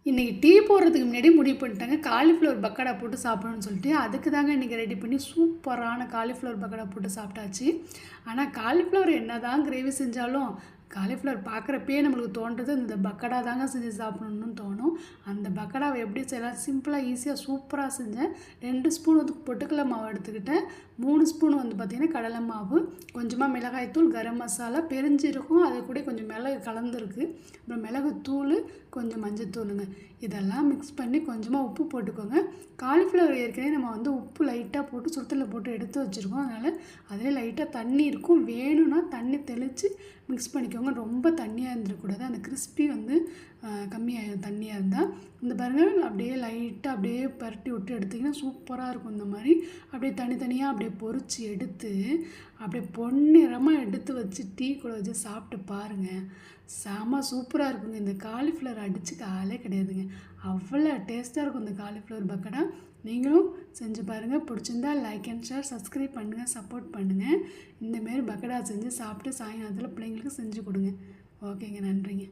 இன்றைக்கி டீ போடுறதுக்கு முன்னாடி முடிவு பண்ணிட்டாங்க காலிஃப்ளவர் பக்கோடா போட்டு சாப்பிடணும்னு சொல்லிட்டு அதுக்கு தாங்க இன்றைக்கி ரெடி பண்ணி சூப்பரான காலிஃப்ளவர் பக்கோடா போட்டு சாப்பிட்டாச்சு. ஆனால் காலிஃப்ளவர் என்ன தான் கிரேவி செஞ்சாலும் காலிஃப்ளவர் பார்க்குறப்பயே நம்மளுக்கு தோன்றது இந்த பக்கோடா தாங்க செஞ்சு சாப்பிடணுன்னு தோணும். அந்த பக்கோடாவை எப்படி செய்யலாம், சிம்பிளாக ஈஸியாக சூப்பராக செஞ்சேன். 2 ஸ்பூன் வந்து பொட்டுக்கடலை மாவு எடுத்துக்கிட்டேன். 3 ஸ்பூன் வந்து பார்த்திங்கன்னா கடலை மாவு, கொஞ்சமாக மிளகாய்த்தூள், கரம் மசாலா, பெருஞ்சீரகம், அது கூட கொஞ்சம் மிளகு கலந்துருக்கு. அப்புறம் மிளகுத்தூள், கொஞ்சம் மஞ்சத்தூளுங்க. இதெல்லாம் மிக்ஸ் பண்ணி கொஞ்சமாக உப்பு போட்டுக்கோங்க. காலிஃப்ளவர் ஏற்கனவே நம்ம வந்து உப்பு லைட்டாக போட்டு சுடுதண்ணில் போட்டு எடுத்து வச்சுருக்கோம். அதனால் அதிலே லைட்டாக தண்ணி இருக்கும். வேணும்னா தண்ணி தெளித்து மிக்ஸ் பண்ணிக்கோங்க. ரொம்ப தண்ணியாக இருந்துடக்கூடாது. அந்த கிறிஸ்பி வந்து கம்மியாகிடும் தண்ணியாக இருந்தால். இந்த பாருங்கள், அப்படியே லைட்டாக அப்படியே பரட்டி விட்டு எடுத்திங்கன்னா சூப்பராக இருக்கும். இந்த மாதிரி அப்படியே தனித்தனியாக அப்படியே பொரித்து எடுத்து அப்படியே பொன்னிறமாக எடுத்து வச்சு டீ கூட வச்சு சாப்பிட்டு பாருங்கள். செம சூப்பராக இருக்குங்க. இந்த காலிஃப்ளவர் அடிச்சுக்க ஆளே கிடையாதுங்க. அவ்வளோ டேஸ்ட்டாக இருக்கும் இந்த காலிஃப்ளவர் பக்கோடா. நீங்களும் செஞ்சு பாருங்கள். பிடிச்சிருந்தா லைக் அண்ட் ஷேர், சப்ஸ்கிரைப் பண்ணுங்கள், சப்போர்ட் பண்ணுங்கள். இந்தமாரி பக்கோடா செஞ்சு சாப்பிட்டு சாயங்காலத்தில் பிள்ளைங்களுக்கு செஞ்சு கொடுங்க. ஓகேங்க, நன்றிங்க.